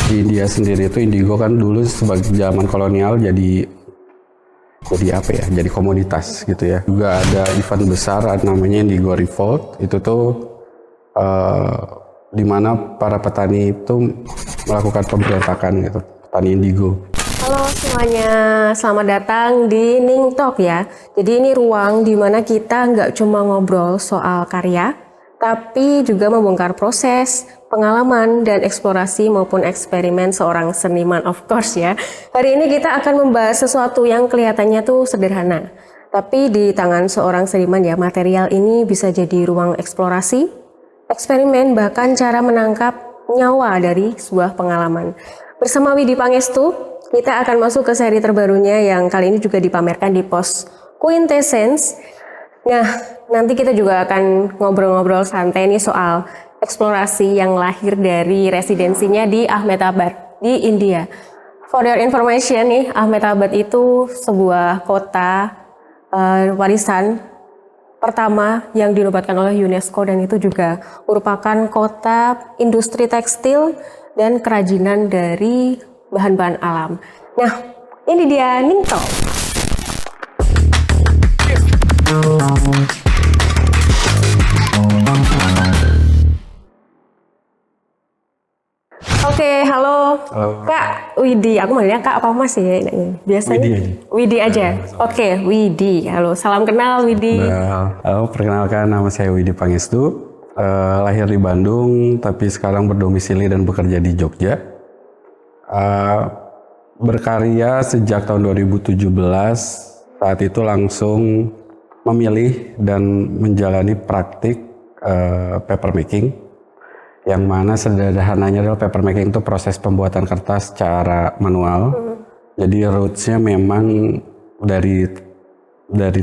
di India sendiri itu indigo kan dulu sebagai zaman kolonial jadi apa ya? Jadi komoditas gitu ya. Juga ada event besar namanya Indigo Revolt. Itu tuh di mana para petani itu melakukan pemberontakan gitu, petani indigo. Halo semuanya, selamat datang di Ning Talk ya. Jadi ini ruang di mana kita nggak cuma ngobrol soal karya, tapi juga membongkar proses, pengalaman, dan eksplorasi maupun eksperimen seorang seniman of course ya. Hari ini kita akan membahas sesuatu yang kelihatannya tuh sederhana. Tapi di tangan seorang seniman ya, material ini bisa jadi ruang eksplorasi, eksperimen, bahkan cara menangkap nyawa dari sebuah pengalaman. Bersama Widi Pangestu, kita akan masuk ke seri terbarunya yang kali ini juga dipamerkan di pos Quintessence. Nah, nanti kita juga akan ngobrol-ngobrol santai nih soal eksplorasi yang lahir dari residensinya di Ahmedabad, di India. For your information nih, Ahmedabad itu sebuah kota warisan pertama yang dinobatkan oleh UNESCO, dan itu juga merupakan kota industri tekstil dan kerajinan dari bahan-bahan alam. Nah, ini dia Ning Talk. Oke, halo. Kak Widi. Aku manggilnya Kak apa Mas ya? Biasanya Widi aja. Oke, Widi. Halo, salam kenal Widi. Halo, perkenalkan nama saya Widi Pangestu. Lahir di Bandung, tapi sekarang berdomisili dan bekerja di Jogja. Berkarya sejak tahun 2017, saat itu langsung memilih dan menjalani praktik papermaking, yang mana sederhananya adalah papermaking itu proses pembuatan kertas secara manual. Jadi rootsnya memang dari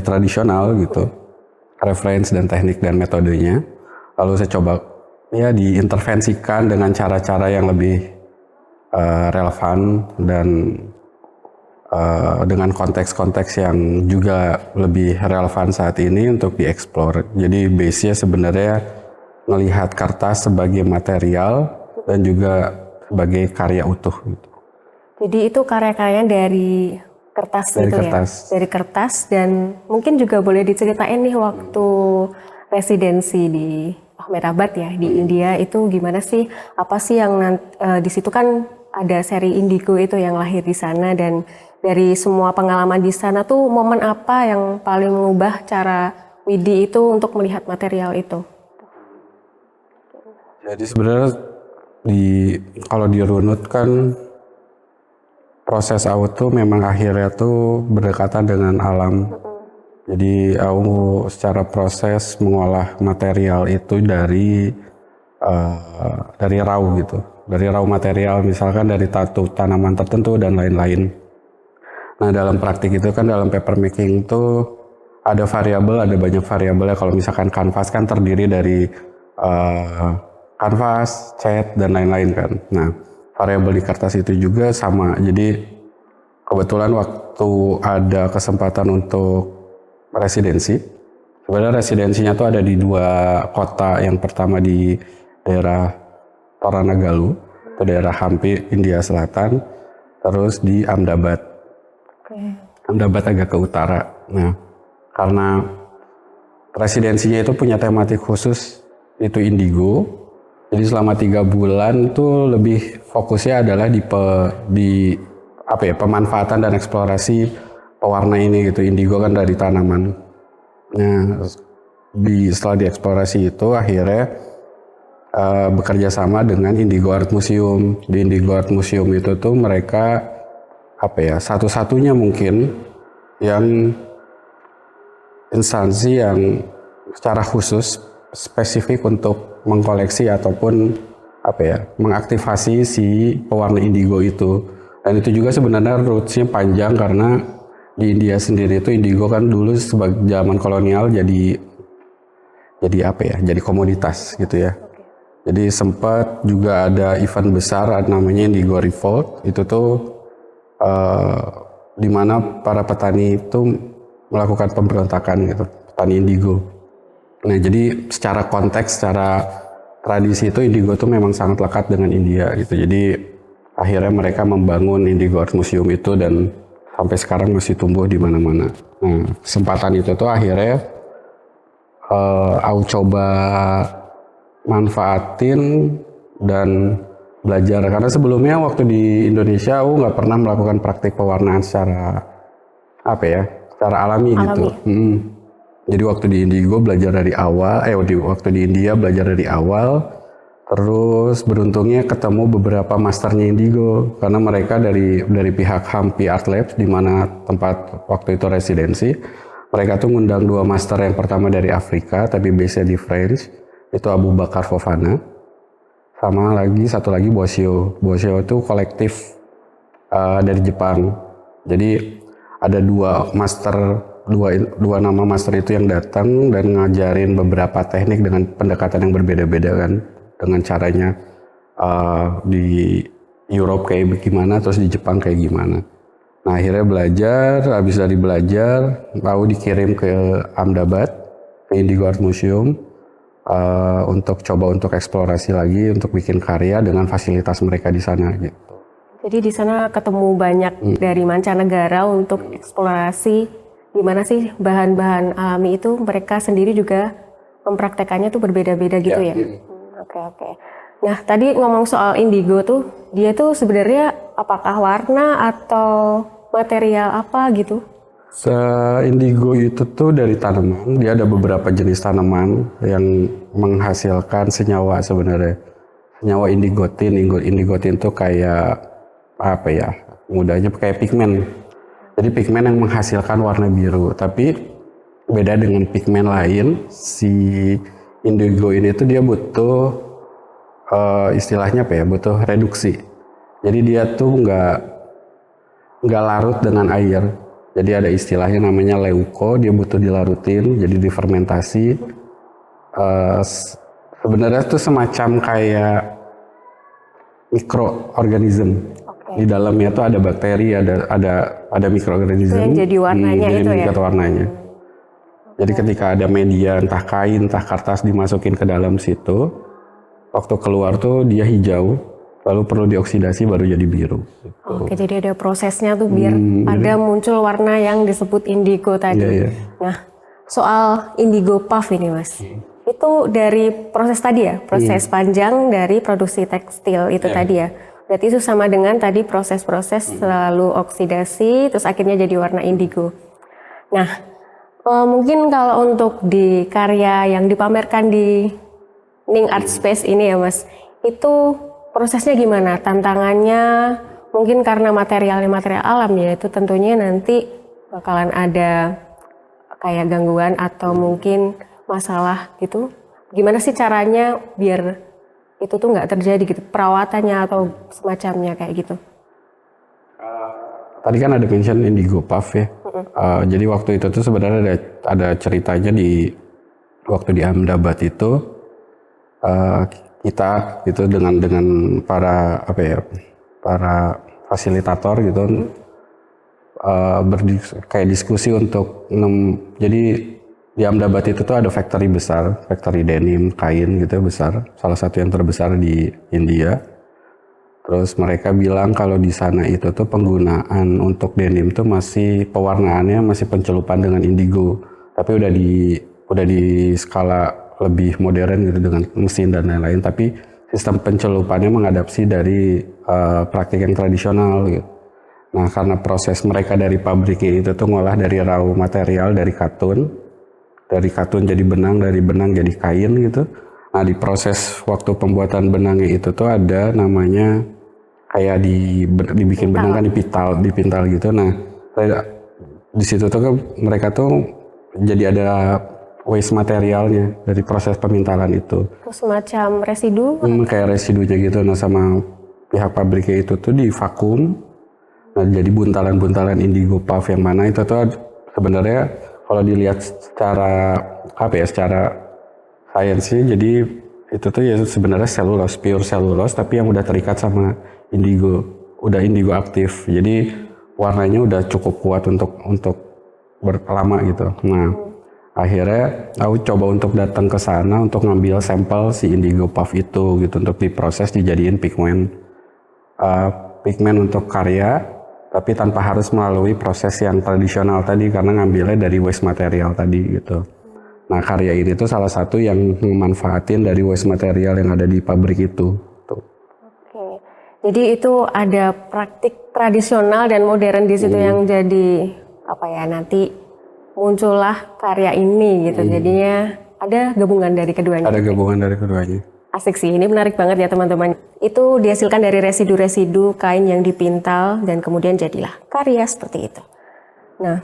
tradisional gitu, reference dan teknik dan metodenya. Lalu saya coba ya diintervensikan dengan cara-cara yang lebih relevan dan dengan konteks-konteks yang juga lebih relevan saat ini untuk dieksplor. Jadi base-nya sebenarnya melihat kertas sebagai material dan juga sebagai karya utuh. Jadi itu karya-karya dari kertas dari gitu kertas. Ya? Dari kertas, dan mungkin juga boleh diceritain nih waktu residensi di Ahmedabad ya, di India itu gimana sih? Apa sih yang di situ kan ada seri Indigo itu yang lahir di sana, dan dari semua pengalaman di sana tuh momen apa yang paling mengubah cara Widi itu untuk melihat material itu? Jadi sebenarnya kalau dirunut kan proses aku tuh memang akhirnya tuh berdekatan dengan alam. Jadi aku secara proses mengolah material itu dari raw gitu, dari raw material, misalkan dari tanaman tertentu dan lain-lain. Nah dalam praktik itu kan, dalam papermaking itu ada banyak variabel ya. Kalau misalkan kanvas kan terdiri dari kanvas, cat dan lain-lain kan. Nah variabel di kertas itu juga sama. Jadi kebetulan waktu ada kesempatan untuk residensi, sebenarnya residensinya tuh ada di dua kota. Yang pertama di daerah Toranagalu, itu daerah Hampi, India Selatan, terus di Ahmedabad. Ahmedabad agak ke utara. Nah, karena residensinya itu punya tematik khusus, itu indigo. Jadi selama 3 bulan tuh lebih fokusnya adalah di pemanfaatan dan eksplorasi pewarna ini gitu. Indigo kan dari tanaman. Nah, setelah dieksplorasi itu akhirnya bekerja sama dengan Indigo Art Museum. Di Indigo Art Museum itu tuh mereka satu-satunya mungkin yang instansi yang secara khusus spesifik untuk mengkoleksi ataupun mengaktifasi si pewarna indigo itu. Dan itu juga sebenarnya rootsnya panjang, karena di India sendiri itu indigo kan dulu sebagai zaman kolonial jadi komoditas gitu ya. Jadi sempat juga ada event besar namanya Indigo Revolt. Itu tuh di mana para petani itu melakukan pemberontakan gitu, petani indigo. Nah jadi secara konteks, secara tradisi itu indigo tuh memang sangat lekat dengan India gitu. Jadi akhirnya mereka membangun Indigo Art Museum itu dan sampai sekarang masih tumbuh di mana-mana. Nah, kesempatan itu tuh akhirnya aku coba manfaatin dan belajar, karena sebelumnya waktu di Indonesia aku nggak pernah melakukan praktik pewarnaan secara secara alami gitu. Jadi waktu di Indigo belajar dari awal, waktu di India belajar dari awal. Terus beruntungnya ketemu beberapa masternya Indigo, karena mereka dari pihak Hampi Art Labs di mana tempat waktu itu residensi, mereka tuh ngundang 2 master. Yang pertama dari Afrika tapi base-nya di French, itu Abu Bakar Fofana, sama satu lagi Bosio. Bosio itu kolektif dari Jepang. Jadi ada 2 master, dua nama master itu yang datang dan ngajarin beberapa teknik dengan pendekatan yang berbeda-beda kan. Dengan caranya di Europe kayak gimana, terus di Jepang kayak gimana. Nah akhirnya belajar, habis dari belajar, aku dikirim ke Ahmedabad, ke Indigo Art Museum, untuk eksplorasi lagi, untuk bikin karya dengan fasilitas mereka di sana gitu. Jadi di sana ketemu banyak dari mancanegara untuk eksplorasi gimana sih bahan-bahan alami itu, mereka sendiri juga mempraktekannya tuh berbeda-beda gitu ya. Oke. Nah, tadi ngomong soal indigo tuh, dia tuh sebenarnya apakah warna atau material apa gitu? Indigo itu tuh dari tanaman, dia ada beberapa jenis tanaman yang menghasilkan senyawa sebenarnya. Senyawa indigotin. Indigotin tuh kayak mudahnya kayak pigmen. Jadi pigmen yang menghasilkan warna biru, tapi beda dengan pigmen lain, si indigo ini tuh dia butuh istilahnya butuh reduksi. Jadi dia tuh nggak larut dengan air. Jadi ada istilahnya namanya leuko, dia butuh dilarutin, jadi difermentasi. Sebenarnya tuh semacam kayak mikroorganisme. Di dalamnya tuh ada bakteri, ada mikroorganisme. Yang jadi warnanya itu ya. Warnanya. Jadi ketika ada media, entah kain, entah kertas dimasukin ke dalam situ, waktu keluar tuh dia hijau, lalu perlu dioksidasi baru jadi biru. Gitu. Oke, jadi ada prosesnya tuh biar muncul warna yang disebut indigo tadi. Iya. Nah, soal indigo puff ini Mas, itu dari proses tadi ya, proses panjang dari produksi tekstil itu tadi ya. Berarti itu sama dengan tadi proses-proses selalu oksidasi, terus akhirnya jadi warna indigo. Nah, mungkin kalau untuk di karya yang dipamerkan di Ning Art Space ini ya Mas, itu prosesnya gimana? Tantangannya mungkin karena material alam ya, itu tentunya nanti bakalan ada kayak gangguan atau mungkin masalah gitu. Gimana sih caranya biar itu tuh nggak terjadi gitu, perawatannya atau semacamnya kayak gitu? Tadi kan ada mention indigo puff ya. Jadi waktu itu tuh sebenarnya ada ceritanya waktu di Ahmedabad itu kita gitu dengan para fasilitator gitu kayak diskusi untuk jadi di Ahmedabad itu tuh ada factory besar, factory denim kain gitu besar, salah satu yang terbesar di India. Terus mereka bilang kalau di sana itu tuh penggunaan untuk denim tuh masih pewarnaannya masih pencelupan dengan indigo, tapi udah di skala lebih modern gitu dengan mesin dan lain-lain. Tapi sistem pencelupannya mengadaptasi dari praktik yang tradisional gitu. Nah karena proses mereka dari pabriknya itu tuh ngolah dari raw material dari katun jadi benang, dari benang jadi kain gitu. Nah di proses waktu pembuatan benangnya itu tuh ada namanya kayak dibikin benang kan dipintal gitu. Nah di situ tuh kan mereka tuh jadi ada waste materialnya dari proses pemintalan itu. Terus semacam residu? Kayak residunya gitu. Nah sama pihak pabriknya itu tuh di vakum. Nah jadi buntalan-buntalan indigo puff yang mana itu tuh sebenarnya kalau dilihat secara sains sih, jadi itu tuh ya sebenarnya pure selulose tapi yang udah terikat sama indigo, udah indigo aktif. Jadi warnanya udah cukup kuat untuk berlama gitu. Nah, akhirnya aku coba untuk datang ke sana untuk ngambil sampel si indigo puff itu gitu untuk diproses dijadiin pigmen. pigmen untuk karya, tapi tanpa harus melalui proses yang tradisional tadi karena ngambilnya dari waste material tadi gitu. Nah karya ini tuh salah satu yang memanfaatin dari waste material yang ada di pabrik itu. Tuh. Oke, jadi itu ada praktik tradisional dan modern di situ yang jadi apa ya, nanti muncullah karya ini gitu. Jadinya ada gabungan dari keduanya. Ada gabungan dari keduanya. Asik sih, ini menarik banget ya teman-teman. Itu dihasilkan dari residu-residu kain yang dipintal dan kemudian jadilah karya seperti itu. Nah,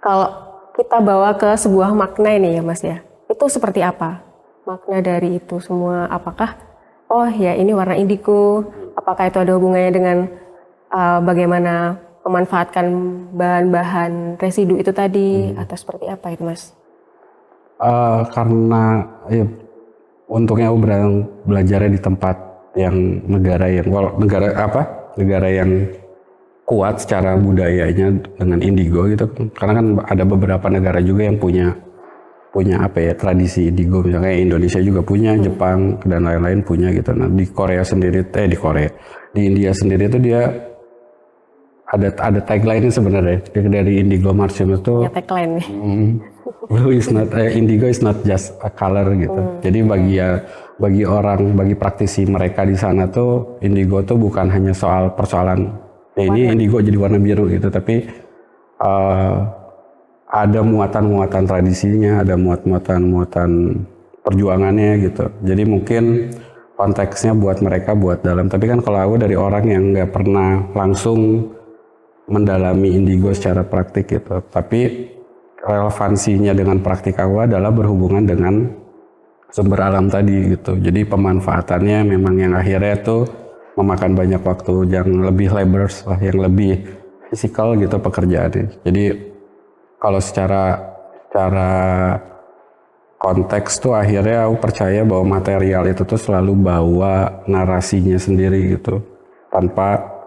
kalau kita bawa ke sebuah makna ini ya Mas ya, itu seperti apa makna dari itu semua? Apakah oh ya ini warna indigo, apakah itu ada hubungannya dengan bagaimana memanfaatkan bahan-bahan residu itu tadi atau seperti apa itu Mas? Karena ya, untungnya aku belajarnya di tempat yang negara yang kuat secara budayanya dengan indigo gitu. Karena kan ada beberapa negara juga yang punya apa ya, tradisi indigo, misalnya Indonesia juga punya, Jepang dan lain-lain punya gitu. Nah di Korea sendiri, di India sendiri itu dia ada tagline sebenarnya dari Indigo Museum itu. Ya tagline. Blue is not, indigo is not just a color gitu. Jadi bagi praktisi mereka di sana tuh indigo tuh bukan hanya persoalan ini indigo jadi warna biru gitu, tapi ada muatan-muatan tradisinya, ada muatan-muatan perjuangannya gitu. Jadi mungkin konteksnya buat mereka buat dalam. Tapi kan kalau aku dari orang yang nggak pernah langsung mendalami indigo secara praktik gitu, tapi relevansinya dengan praktik aku adalah berhubungan dengan sumber alam tadi gitu. Jadi pemanfaatannya memang yang akhirnya tuh memakan banyak waktu, yang lebih labors lah, yang lebih fisikal gitu pekerjaannya. Jadi kalau secara konteks tuh akhirnya aku percaya bahwa material itu tuh selalu bawa narasinya sendiri gitu, tanpa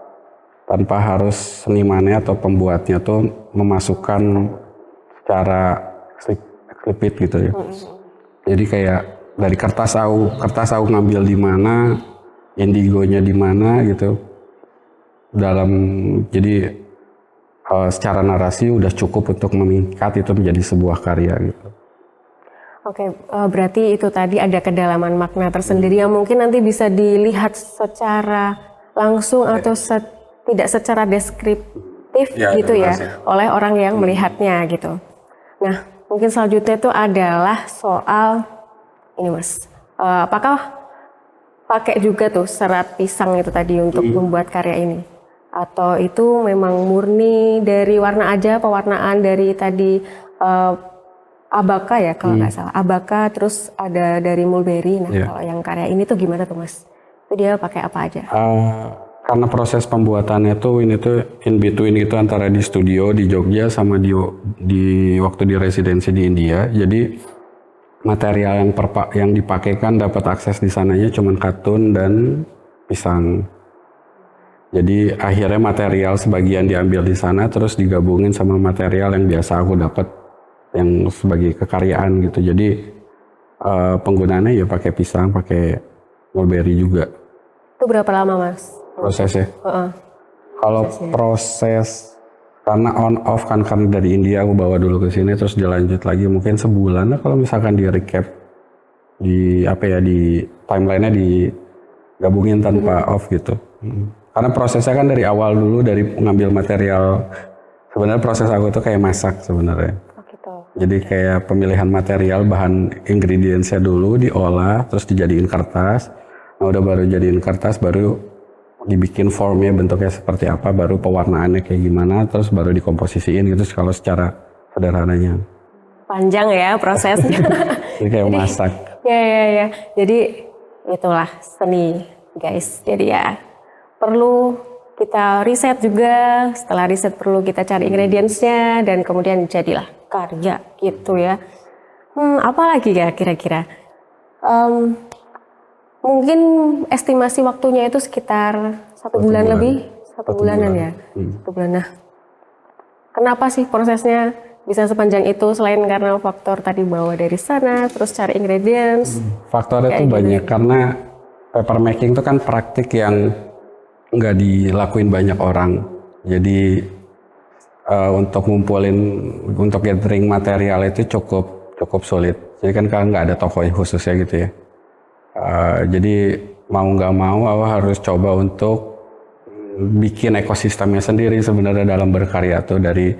harus senimannya atau pembuatnya tuh memasukkan secara eksplisit gitu ya. Jadi kayak dari kertas aku ngambil di mana, indigonya di mana gitu. Jadi secara narasi udah cukup untuk mengikat itu menjadi sebuah karya gitu. Oke, berarti itu tadi ada kedalaman makna tersendiri yang mungkin nanti bisa dilihat secara langsung atau tidak secara deskriptif gitu ya oleh orang yang melihatnya gitu. Nah, mungkin selanjutnya itu adalah soal ini Mas, apakah pakai juga tuh serat pisang itu tadi untuk membuat karya ini? Atau itu memang murni dari warna aja, pewarnaan dari tadi abaka ya kalau nggak salah. Abaka terus ada dari mulberry. Nah kalau yang karya ini tuh gimana tuh Mas? Itu dia pakai apa aja? Karena proses pembuatannya tuh ini tuh in between itu antara di studio di Jogja sama di waktu di residensi di India. Jadi material yang dipakai kan dapat akses di sananya cuman katun dan pisang. Jadi akhirnya material sebagian diambil di sana terus digabungin sama material yang biasa aku dapat yang sebagai kekaryaan gitu. Jadi penggunaannya ya pakai pisang, pakai mulberry juga. Itu berapa lama Mas? Prosesnya? Kalau proses karena on off kan karena dari India aku bawa dulu ke sini terus dilanjut lagi mungkin sebulan lah kalau misalkan di recap di timelinenya digabungin tanpa off gitu. Karena prosesnya kan dari awal dulu dari mengambil material, sebenarnya proses aku tuh kayak masak sebenarnya. Jadi kayak pemilihan material, bahan ingredientsnya dulu diolah, terus dijadiin kertas. Nah udah baru jadiin kertas, baru dibikin formnya bentuknya seperti apa, baru pewarnaannya kayak gimana, terus baru dikomposisiin gitu kalau secara sederhananya. Panjang ya prosesnya. Jadi kayak masak. Ya. Jadi itulah seni guys. Jadi ya perlu kita riset juga, setelah riset perlu kita cari ingredientsnya dan kemudian jadilah karya gitu ya. Apalagi ya kira-kira? Mungkin estimasi waktunya itu sekitar 1 bulan lebih, 1 bulanan ya. 1 bulan. Nah, kenapa sih prosesnya bisa sepanjang itu selain karena faktor tadi bawa dari sana, terus cari ingredients? Faktornya tuh banyak karena paper making itu kan praktik yang nggak dilakuin banyak orang. Jadi untuk untuk gathering material itu cukup sulit. Jadi kan nggak ada toko khususnya gitu ya. Jadi mau nggak mau aku harus coba untuk bikin ekosistemnya sendiri sebenarnya dalam berkarya tuh, dari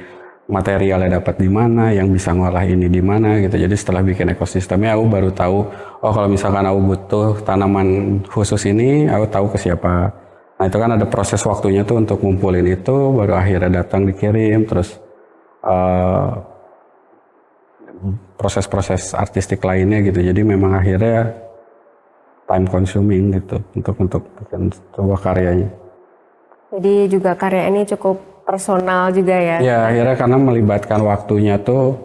materialnya dapat di mana, yang bisa ngolah ini di mana gitu. Jadi setelah bikin ekosistemnya aku baru tahu, oh kalau misalkan aku butuh tanaman khusus ini, aku tahu ke siapa. Nah itu kan ada proses waktunya tuh untuk ngumpulin itu, baru akhirnya datang dikirim, terus proses-proses artistik lainnya gitu. Jadi memang akhirnya time consuming gitu untuk bikin sebuah karyanya. Jadi juga karya ini cukup personal juga ya? Ya akhirnya karena melibatkan waktunya tuh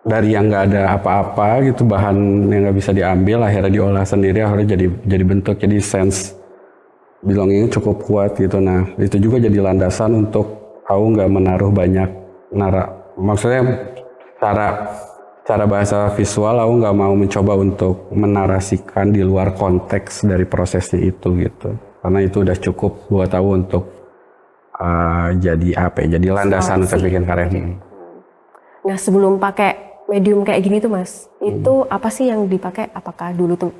dari yang nggak ada apa-apa gitu, bahan yang nggak bisa diambil, akhirnya diolah sendiri, akhirnya jadi bentuk, jadi sense belongingnya cukup kuat gitu. Nah itu juga jadi landasan untuk aku nggak menaruh banyak maksudnya cara bahasa visual, aku nggak mau mencoba untuk menarasikan di luar konteks dari prosesnya itu gitu, karena itu udah cukup buat aku untuk jadi apa ya, jadi landasan untuk bikin karya. Nah sebelum pakai medium kayak gini tuh Mas, itu apa sih yang dipakai? Apakah dulu tuh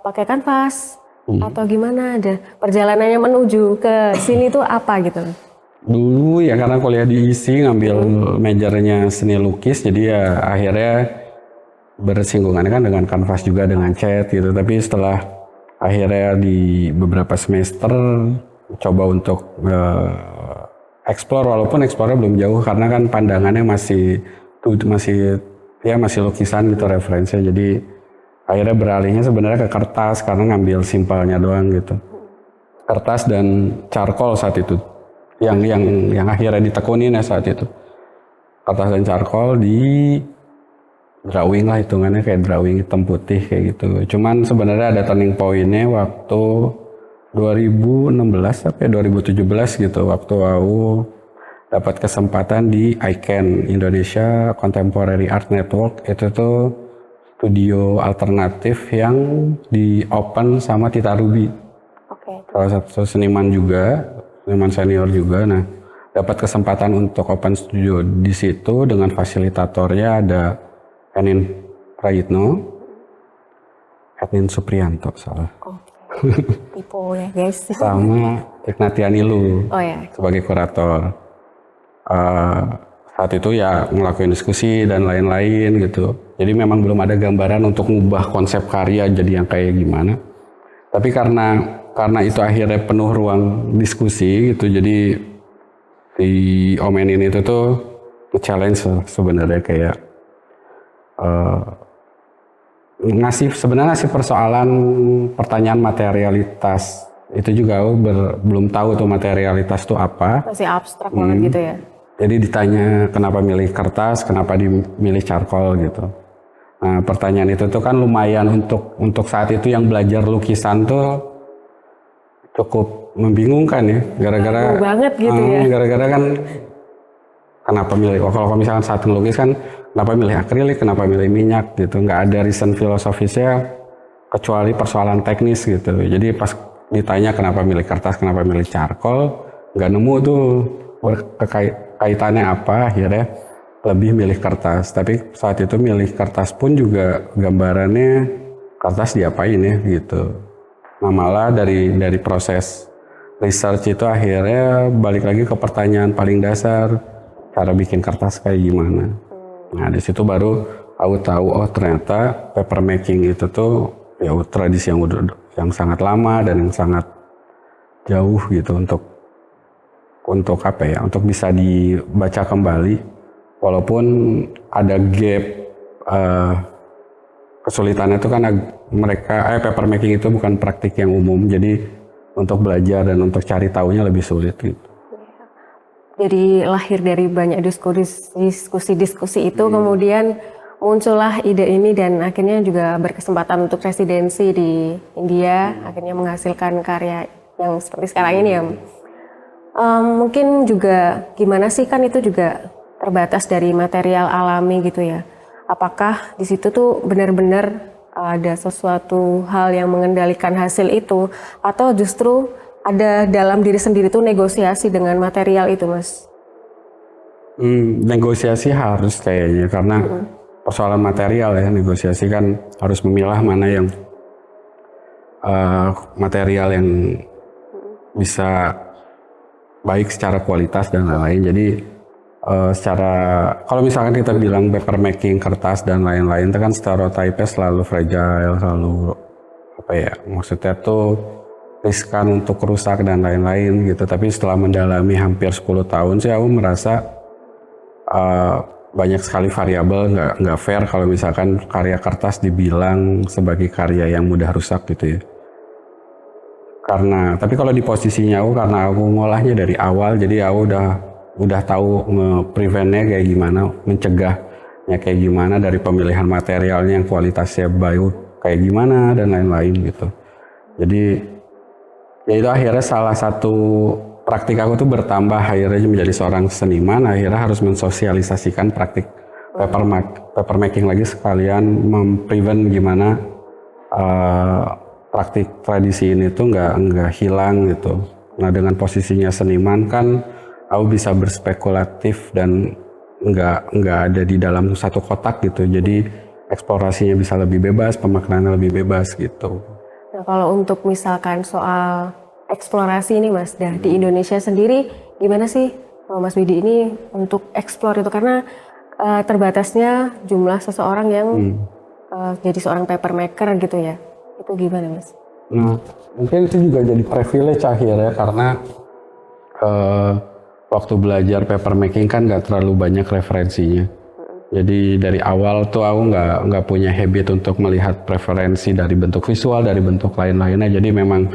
pakai kanvas atau gimana? Ada perjalanannya menuju ke sini tuh apa gitu? Dulu ya karena kuliah di ISI ngambil majornya seni lukis, jadi ya akhirnya bersinggungan kan dengan kanvas juga, dengan cat gitu. Tapi setelah akhirnya di beberapa semester coba untuk explore, walaupun explore belum jauh karena kan pandangannya masih lukisan gitu referensinya. Jadi akhirnya beralihnya sebenarnya ke kertas karena ngambil simpelnya doang gitu. Kertas dan charcoal saat itu. Yang akhirnya ditekunin ya saat itu. Kertas dan charcoal di drawing lah, hitungannya kayak drawing hitam putih kayak gitu. Cuman sebenarnya ada turning point-nya waktu 2016 sampai 2017 gitu, waktu aku dapat kesempatan di ICANN, Indonesia Contemporary Art Network. Itu tuh studio alternatif yang di open sama Tita Ruby. Salah satu seniman juga, seniman senior juga. Nah, dapat kesempatan untuk open studio di situ dengan fasilitatornya ada Enin Prayitno, Edwin Suprianto salah. Tipe ya guys. Sama Ignatianilu sebagai kurator. Saat itu ya ngelakuin diskusi dan lain-lain gitu. Jadi memang belum ada gambaran untuk ngubah konsep karya jadi yang kayak gimana. Tapi karena itu akhirnya penuh ruang diskusi gitu, jadi si Om Enin itu tuh nge-challenge sebenarnya kayak ngasih persoalan pertanyaan materialitas. Itu juga aku belum tahu tuh materialitas tuh apa. Masih abstrak banget gitu ya. Jadi ditanya kenapa milih kertas, kenapa dimilih charcoal gitu. Nah pertanyaan itu tuh kan lumayan untuk saat itu yang belajar lukisan tuh cukup membingungkan ya. Gara-gara banget gitu ya. Gara-gara kan kenapa milih, kalau misalkan saat ngelukis kan kenapa milih akrilik, kenapa milih minyak gitu. Nggak ada reason filosofisnya kecuali persoalan teknis gitu. Jadi pas ditanya kenapa milih kertas, kenapa milih charcoal, nggak nemu tuh kaitannya apa, akhirnya lebih milih kertas. Tapi saat itu milih kertas pun juga gambarannya kertas diapain ya gitu. Nah malah dari proses research itu akhirnya balik lagi ke pertanyaan paling dasar, cara bikin kertas kayak gimana. Nah di situ baru aku tahu, oh ternyata paper making itu tuh ya tradisi yang sangat lama dan yang sangat jauh gitu untuk apa ya, untuk bisa dibaca kembali walaupun ada gap. Kesulitannya itu kan paper making itu bukan praktik yang umum, jadi untuk belajar dan untuk cari tahunya lebih sulit gitu. Jadi lahir dari banyak diskusi itu kemudian muncullah ide ini dan akhirnya juga berkesempatan untuk residensi di India, akhirnya menghasilkan karya yang seperti sekarang ini ya. Mungkin juga gimana sih, kan itu juga terbatas dari material alami gitu ya. Apakah di situ tuh benar-benar ada sesuatu hal yang mengendalikan hasil itu, atau justru ada dalam diri sendiri tuh negosiasi dengan material itu, Mas? Negosiasi harus kayaknya karena persoalan material ya, negosiasi kan harus memilah mana yang material yang bisa baik secara kualitas dan lain-lain. Jadi secara kalau misalkan kita bilang paper making kertas dan lain-lain itu kan stereotipnya selalu fragile, selalu apa ya, maksudnya tuh riskan untuk rusak dan lain-lain gitu. Tapi setelah mendalami hampir 10 tahun sih aku merasa banyak sekali variabel, nggak fair kalau misalkan karya kertas dibilang sebagai karya yang mudah rusak gitu ya. Tapi kalau di posisinya aku, karena aku ngolahnya dari awal, jadi aku udah tahu nge-preventnya kayak gimana, mencegahnya kayak gimana, dari pemilihan materialnya yang kualitasnya baik kayak gimana dan lain-lain gitu. Jadi ya itu akhirnya salah satu praktik aku tuh bertambah, akhirnya menjadi seorang seniman, akhirnya harus mensosialisasikan praktik paper making lagi, sekalian memprevent gimana praktik tradisi ini tuh nggak hilang gitu. Nah dengan posisinya seniman kan aku bisa berspekulatif dan nggak ada di dalam satu kotak gitu. Jadi eksplorasinya bisa lebih bebas, pemaknaannya lebih bebas gitu. Nah kalau untuk misalkan soal eksplorasi ini Mas, di Indonesia sendiri gimana sih Mas Widi ini untuk eksplor itu, karena terbatasnya jumlah seseorang yang jadi seorang paper maker gitu ya, itu gimana Mas? Nah mungkin itu juga jadi privilege akhirnya, karena waktu belajar paper making kan nggak terlalu banyak referensinya. Jadi dari awal tuh aku nggak punya habit untuk melihat preferensi dari bentuk visual, dari bentuk lain-lainnya. Jadi memang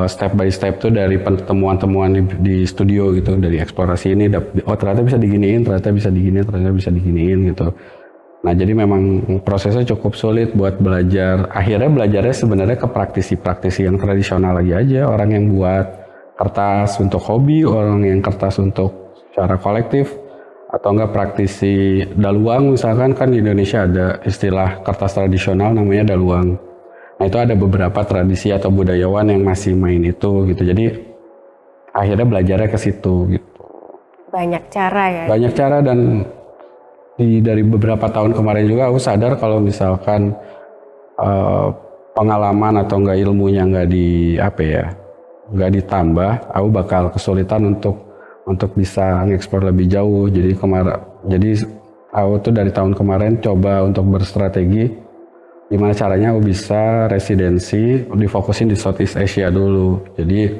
step by step tuh dari temuan-temuan di studio gitu, dari eksplorasi ini, oh ternyata bisa diginiin, ternyata bisa diginiin, ternyata bisa diginiin gitu. Nah jadi memang prosesnya cukup sulit buat belajar. Akhirnya belajarnya sebenarnya ke praktisi-praktisi yang tradisional lagi aja, orang yang buat kertas untuk hobi, orang yang kertas untuk secara kolektif, atau enggak praktisi daluang. Misalkan kan di Indonesia ada istilah kertas tradisional namanya daluang. Nah itu ada beberapa tradisi atau budayawan yang masih main itu gitu. Jadi akhirnya belajarnya ke situ gitu. Banyak cara ya? Banyak cara, dan dari beberapa tahun kemarin juga aku sadar kalau misalkan pengalaman atau enggak ilmunya nggak ditambah, aku bakal kesulitan untuk bisa ngeksplor lebih jauh. Jadi aku tuh dari tahun kemarin coba untuk berstrategi gimana caranya aku bisa residensi difokusin di Southeast Asia dulu. Jadi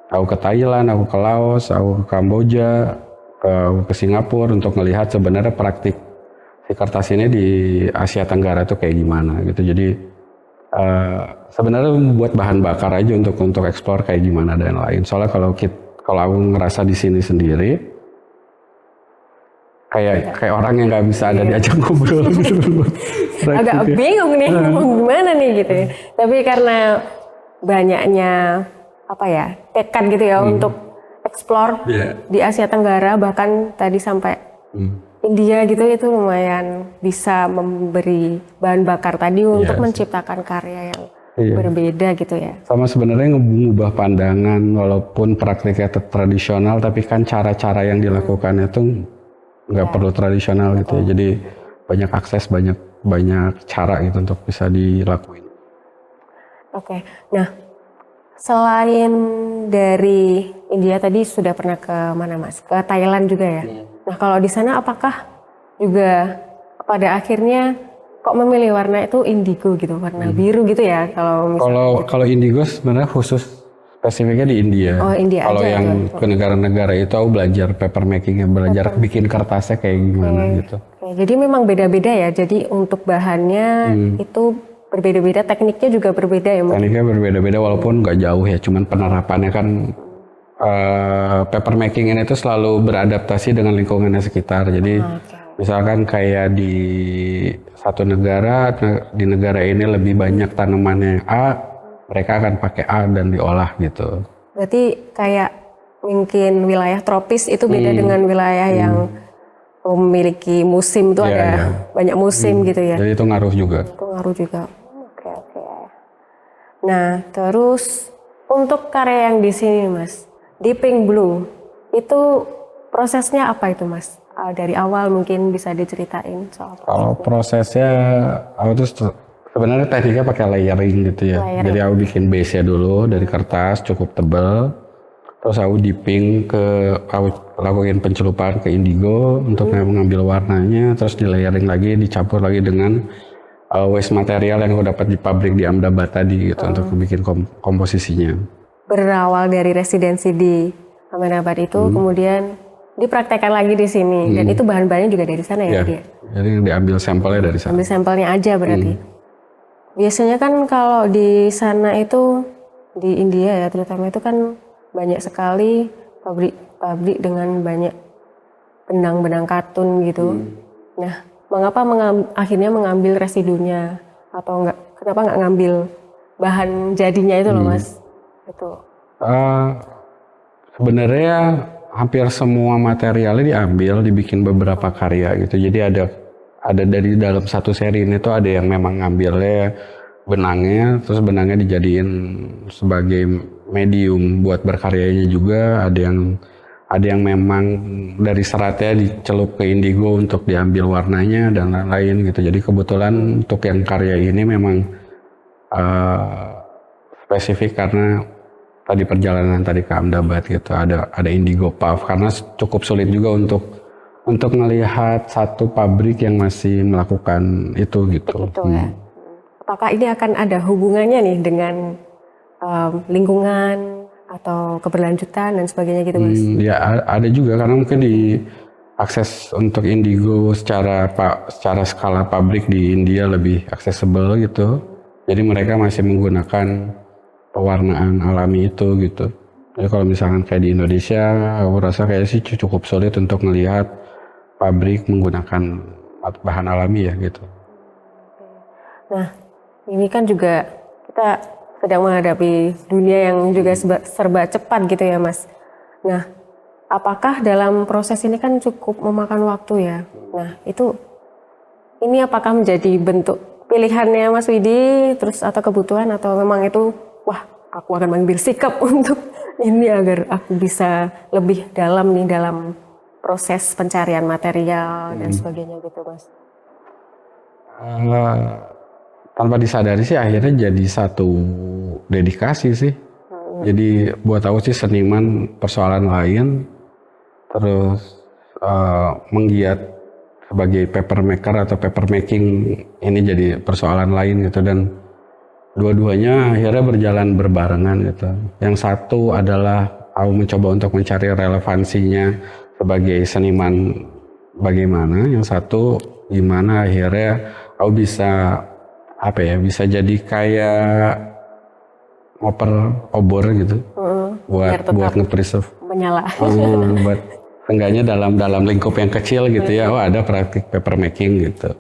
aku ke Thailand, aku ke Laos, aku ke Kamboja, ke Singapura untuk melihat sebenarnya praktik si kertas ini di Asia Tenggara itu kayak gimana gitu. Jadi sebenarnya buat bahan bakar aja untuk eksplor kayak gimana dan lain. Soalnya kalau aku ngerasa di sini sendiri kayak orang yang nggak bisa ada diajak ngobrol gitu. Agak bingung nih mau gimana nih gitu ya. Tapi karena banyaknya tekad gitu ya untuk eksplor di Asia Tenggara, bahkan tadi sampai India gitu, itu lumayan bisa memberi bahan bakar tadi untuk menciptakan karya yang berbeda gitu ya. Sama sebenarnya ngubah pandangan, walaupun praktiknya tradisional, tapi kan cara-cara yang dilakukan itu nggak perlu tradisional gitu ya. Jadi banyak akses, banyak cara gitu untuk bisa dilakuin. Oke. Nah, selain dari India tadi sudah pernah ke mana Mas? Ke Thailand juga ya? Nah kalau di sana apakah juga pada akhirnya kok memilih warna itu indigo gitu, warna biru gitu ya? Kalau indigo sebenarnya khusus spesifiknya di India. Oh, India kalau aja. Yang ke negara-negara itu aku belajar paper making, belajar bikin kertasnya kayak gimana gitu. Jadi memang beda-beda ya. Jadi untuk bahannya itu berbeda-beda, tekniknya juga berbeda ya. Tekniknya berbeda-beda walaupun nggak jauh ya. Cuman penerapannya kan paper making ini tuh selalu beradaptasi dengan lingkungannya sekitar. Jadi misalkan kayak di satu negara, di negara ini lebih banyak tanamannya A, mereka akan pakai A dan diolah gitu. Berarti kayak mungkin wilayah tropis itu beda dengan wilayah yang memiliki musim tuh Iya, ada iya. banyak musim gitu ya. Jadi itu ngaruh juga. Itu ngaruh juga. Oke, oke. Nah, terus untuk karya yang di sini Mas, di Pink Blue, itu prosesnya apa itu Mas? Dari awal mungkin bisa diceritain soal Kalau prosesnya, aku tuh sebenarnya tekniknya pakai layering gitu ya. Layering. Jadi aku bikin base-nya dulu dari kertas cukup tebal. Terus aku dipping aku lakuin pencelupan ke indigo untuk mengambil warnanya. Terus di layering lagi, dicampur lagi dengan waste material yang aku dapat di pabrik di Ahmedabad tadi gitu untuk bikin komposisinya. berawal dari residensi di Ahmedabad itu, kemudian dipraktekkan lagi di sini, dan itu bahan-bahannya juga dari sana ya, Ya, dia. jadi diambil sampelnya dari sana. Ambil sampelnya aja berarti. Biasanya kan kalau di sana itu di India ya, terutama itu kan banyak sekali pabrik-pabrik dengan banyak benang-benang katun gitu. Nah, mengapa akhirnya mengambil residunya atau enggak? Kenapa nggak ngambil bahan jadinya itu loh Mas? Itu. Sebenarnya hampir semua materialnya diambil, dibikin beberapa karya gitu. Jadi ada dari dalam satu seri ini tuh ada yang memang ngambilnya benangnya, terus benangnya dijadiin sebagai medium buat berkaryanya juga. Ada yang memang dari seratnya dicelup ke indigo untuk diambil warnanya dan lain-lain gitu. Jadi kebetulan untuk yang karya ini memang spesifik karena tadi perjalanan tadi ke Ahmedabad gitu, ada indigo puff karena cukup sulit juga untuk melihat satu pabrik yang masih melakukan itu gitu. Itu ya. Apakah ini akan ada hubungannya nih dengan lingkungan atau keberlanjutan dan sebagainya gitu Mas? Ya ada juga karena mungkin di akses untuk indigo secara skala pabrik di India lebih aksesibel gitu. Jadi mereka masih menggunakan pewarnaan alami itu gitu. Jadi kalau misalkan kayak di Indonesia, aku rasa kayak sih cukup sulit untuk melihat pabrik menggunakan bahan alami ya gitu. Nah, ini kan juga kita sedang menghadapi dunia yang juga serba cepat gitu ya Mas. Nah, apakah dalam proses ini kan cukup memakan waktu ya? Nah, ini apakah menjadi bentuk pilihannya Mas Widi terus atau kebutuhan atau memang itu wah aku akan mengambil sikap untuk ini agar aku bisa lebih dalam nih dalam proses pencarian material dan sebagainya gitu Mas? Tanpa disadari sih akhirnya jadi satu dedikasi sih. Jadi buat aku sih seniman persoalan lain, terus menggiat sebagai paper maker atau paper making ini jadi persoalan lain gitu, dan dua-duanya akhirnya berjalan berbarengan gitu. Yang satu adalah aku mencoba untuk mencari relevansinya sebagai seniman bagaimana, yang satu gimana akhirnya aku bisa bisa jadi kayak ngoper obor gitu buat nge-preserve Menyala. buat seenggaknya dalam lingkup yang kecil gitu ya, ada praktik paper making gitu.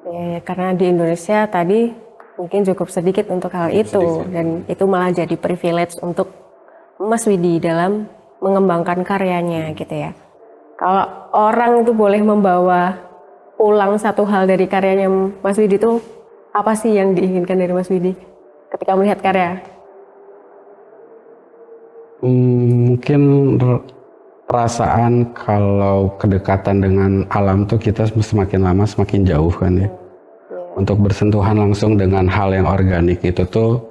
Ya, karena di Indonesia tadi mungkin cukup sedikit untuk hal itu dan itu malah jadi privilege untuk Mas Widi dalam mengembangkan karyanya gitu ya. Kalau orang itu boleh membawa pulang satu hal dari karyanya Mas Widi itu apa sih yang diinginkan dari Mas Widi ketika melihat karya? Mungkin perasaan kalau kedekatan dengan alam tuh kita semakin lama semakin jauh kan ya. Untuk bersentuhan langsung dengan hal yang organik itu tuh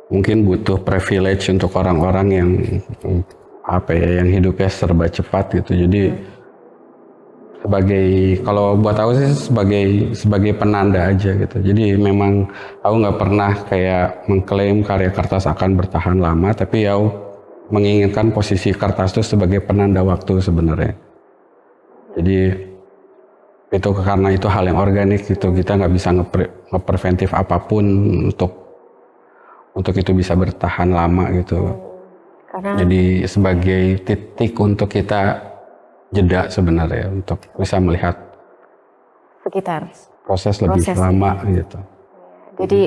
mungkin butuh privilege untuk orang-orang yang yang hidupnya serba cepat gitu. Jadi kalau buat aku sih sebagai penanda aja gitu. Jadi memang aku nggak pernah kayak mengklaim karya kertas akan bertahan lama, tapi menginginkan posisi kertas itu sebagai penanda waktu sebenarnya. Jadi itu karena itu hal yang organik gitu, kita nggak bisa ngepreventif apapun untuk itu bisa bertahan lama gitu. Jadi sebagai titik untuk kita jeda sebenarnya untuk bisa melihat sekitar proses lebih lama gitu. Jadi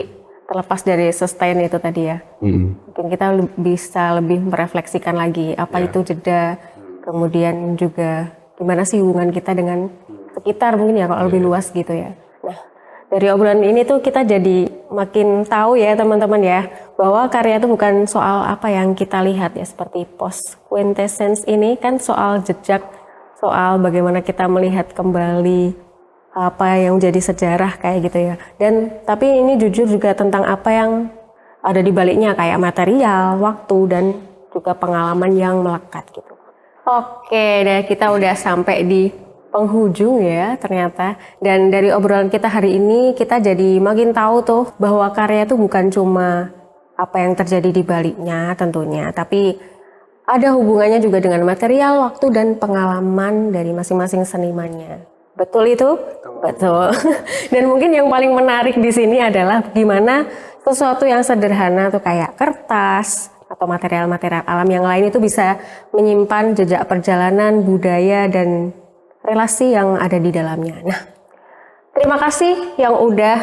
terlepas dari sustain itu tadi ya, mungkin kita bisa lebih merefleksikan lagi apa itu jeda, kemudian juga gimana sih hubungan kita dengan sekitar mungkin ya kalau lebih luas gitu ya. Nah, dari obrolan ini tuh kita jadi makin tahu ya teman-teman ya, bahwa karya itu bukan soal apa yang kita lihat ya, seperti post quintessence ini kan soal jejak, soal bagaimana kita melihat kembali apa yang jadi sejarah kayak gitu ya. Dan tapi ini jujur juga tentang apa yang ada di baliknya kayak material, waktu, dan juga pengalaman yang melekat gitu. Oke, dan kita udah sampai di penghujung ya ternyata. Dan dari obrolan kita hari ini kita jadi makin tahu tuh bahwa karya itu bukan cuma apa yang terjadi di baliknya tentunya, tapi ada hubungannya juga dengan material, waktu, dan pengalaman dari masing-masing senimannya. Betul itu? Betul. Dan mungkin yang paling menarik di sini adalah gimana sesuatu yang sederhana tuh kayak kertas atau material-material alam yang lain itu bisa menyimpan jejak perjalanan, budaya, dan relasi yang ada di dalamnya. Nah, terima kasih yang udah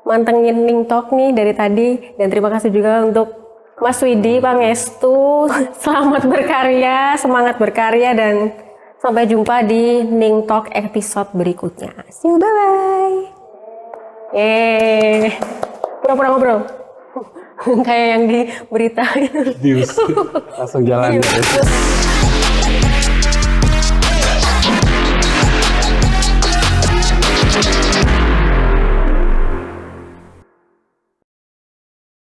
mantengin Ning Talk nih dari tadi, dan terima kasih juga untuk Mas Widi, Pangestu. Selamat berkarya, semangat berkarya, dan sampai jumpa di Ning Talk episode berikutnya. See you, bye-bye. Pura-pura ngobrol. Kayak yang di berita. Langsung jalan.